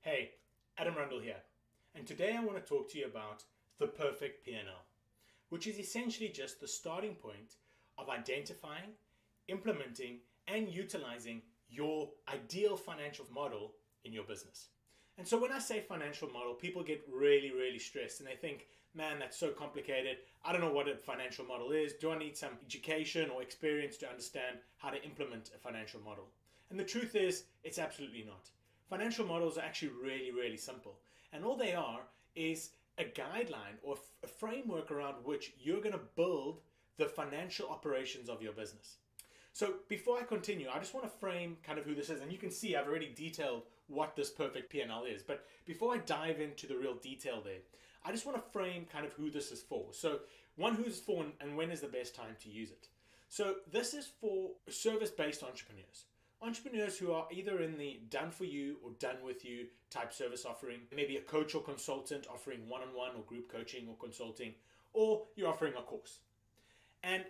Hey, Adam Rundle here, and today I want to talk to you about the perfect P&L, which is essentially just the starting point of identifying, implementing, and utilizing your ideal financial model in your business. And so when I say financial model, people get really stressed and they think, man, that's so complicated. I don't know what a financial model is. Do I need some education or experience to understand how to implement a financial model? And the truth is, it's absolutely not. Financial models are actually really simple. And all they are is a guideline or a framework around which you're going to build the financial operations of your business. So before I continue, I just want to frame kind of who this is. And you can see I've already detailed what this perfect P&L is. But before I dive into the real detail there, I just want to frame kind of who this is for. So one, who's it for and when is the best time to use it? So this is for service-based entrepreneurs. Entrepreneurs who are either in the done for you or done with you type service offering, maybe a coach or consultant offering one-on-one or group coaching or consulting, or you're offering a course. And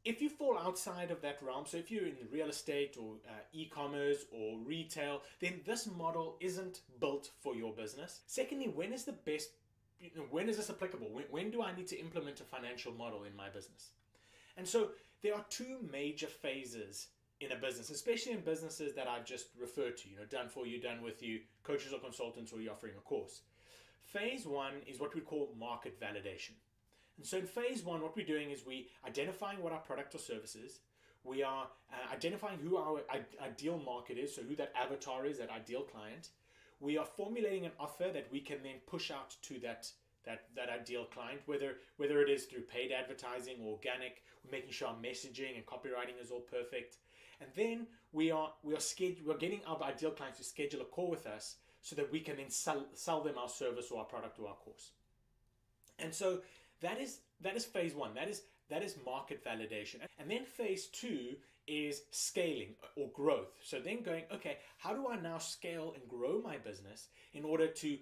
if you fall outside of that realm, so if you're in real estate or e-commerce or retail, then this model isn't built for your business. Secondly, when is the best, when is this applicable? When do I need to implement a financial model in my business? And so there are two major phases in a business, especially in businesses that I've just referred to, done for you, done with you, coaches or consultants, or you're offering a course. Phase one is what we call market validation. And so in phase one, what we're doing is we identifying what our product or service is. We are identifying who our ideal market is, so who that avatar is, that ideal client. We are formulating an offer that we can then push out to that ideal client, whether it is through paid advertising or organic. We're making sure our messaging and copywriting is all perfect. And then we're getting our ideal clients to schedule a call with us so that we can then sell them our service or our product or our course. And so that is phase one. That is market validation. And then phase two is scaling or growth. So then going, okay, how do I now scale and grow my business in order to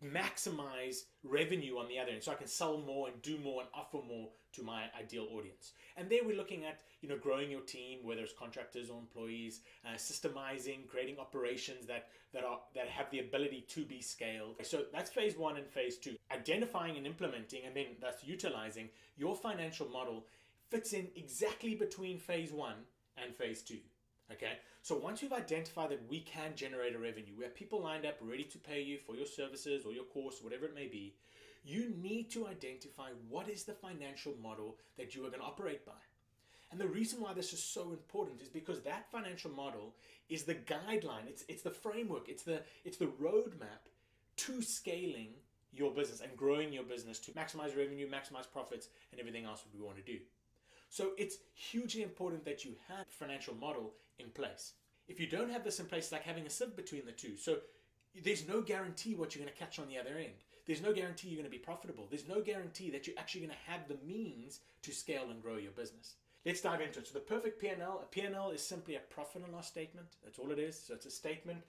maximize revenue on the other end, so I can sell more and do more and offer more to my ideal audience? And there we're looking at growing your team, whether it's contractors or employees, systemizing, creating operations that have the ability to be scaled. So that's phase one and phase two. Identifying and implementing, and then that's utilizing your financial model fits in exactly between phase one and phase two. Okay, so once you've identified that we can generate a revenue, we have people lined up ready to pay you for your services or your course, whatever it may be, you need to identify what is the financial model that you are going to operate by. And the reason why this is so important is because that financial model is the guideline, it's the framework, it's the roadmap to scaling your business and growing your business to maximize revenue, maximize profits, and everything else that we want to do. So it's hugely important that you have a financial model in place. If you don't have this in place, it's like having a sieve between the two. So there's no guarantee what you're going to catch on the other end. There's no guarantee you're going to be profitable. There's no guarantee that you're actually going to have the means to scale and grow your business. Let's dive into it. So the perfect P&L, a P&L is simply a profit and loss statement. That's all it is. So it's a statement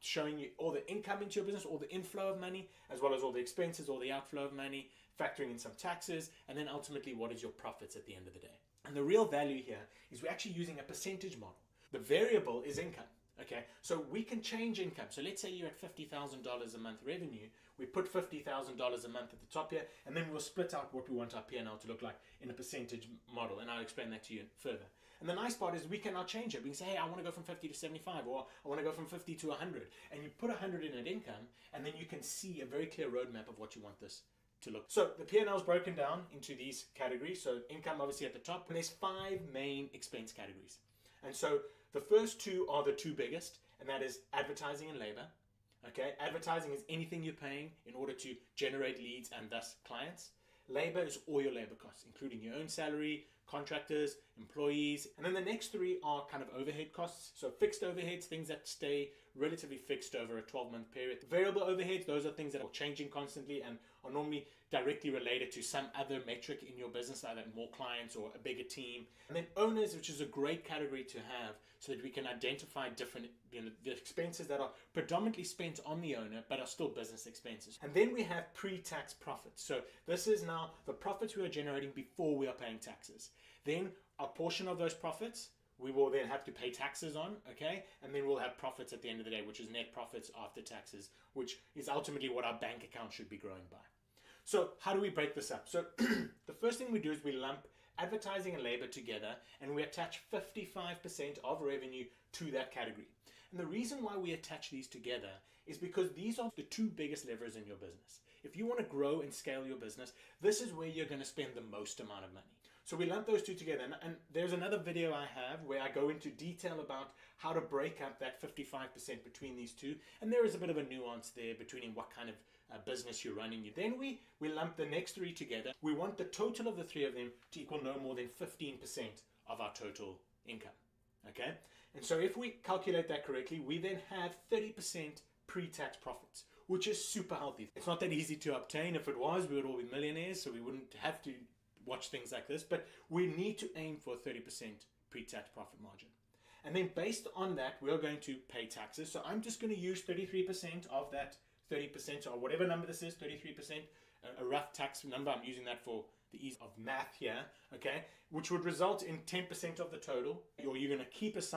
showing you all the income into your business, all the inflow of money, as well as all the expenses, all the outflow of money, factoring in some taxes, and then ultimately what is your profits at the end of the day. And the real value here is we're actually using a percentage model. The variable is income. Okay, so we can change income. So let's say you're at $50,000 a month revenue. We put $50,000 a month at the top here, and then we'll split out what we want our P&L to look like in a percentage model, and I'll explain that to you further. And the nice part is we can now change it. We can say, hey, I want to go from 50 to 75, or I want to go from 50 to 100. And you put 100 in at income, and then you can see a very clear roadmap of what you want this to look. So the P&L is broken down into these categories. So income obviously at the top, and there's 5 main expense categories. And so the first two are the two biggest, and that is advertising and labor. Okay, advertising is anything you're paying in order to generate leads and thus clients. Labor is all your labor costs, including your own salary, contractors, employees. And then the next 3 are kind of overhead costs. So fixed overheads, things that stay relatively fixed over a 12-month period. Variable overheads, those are things that are changing constantly and are normally directly related to some other metric in your business, either more clients or a bigger team. And then owners, which is a great category to have so that we can identify different, the expenses that are predominantly spent on the owner but are still business expenses. And then we have pre-tax profits. So this is now the profits we are generating before we are paying taxes. Then a portion of those profits we will then have to pay taxes on, okay? And then we'll have profits at the end of the day, which is net profits after taxes, which is ultimately what our bank account should be growing by. So how do we break this up? So the first thing we do is we lump advertising and labor together, and we attach 55% of revenue to that category. And the reason why we attach these together is because these are the two biggest levers in your business. If you want to grow and scale your business, this is where you're going to spend the most amount of money. So we lump those two together, and there's another video I have where I go into detail about how to break up that 55% between these two, and there is a bit of a nuance there between what kind of business you're running. Then we lump the next three together. We want the total of the three of them to equal no more than 15% of our total income, okay? And so if we calculate that correctly, we then have 30% pre-tax profits, which is super healthy. It's not that easy to obtain. If it was, we would all be millionaires, so we wouldn't have to watch things like this, but we need to aim for a 30% pre-tax profit margin. And then based on that, we're going to pay taxes. So I'm just going to use 33% of that 30%, or whatever number this is, 33%, a rough tax number. I'm using that for the ease of math here, okay? Which would result in 10% of the total, or you're going to keep aside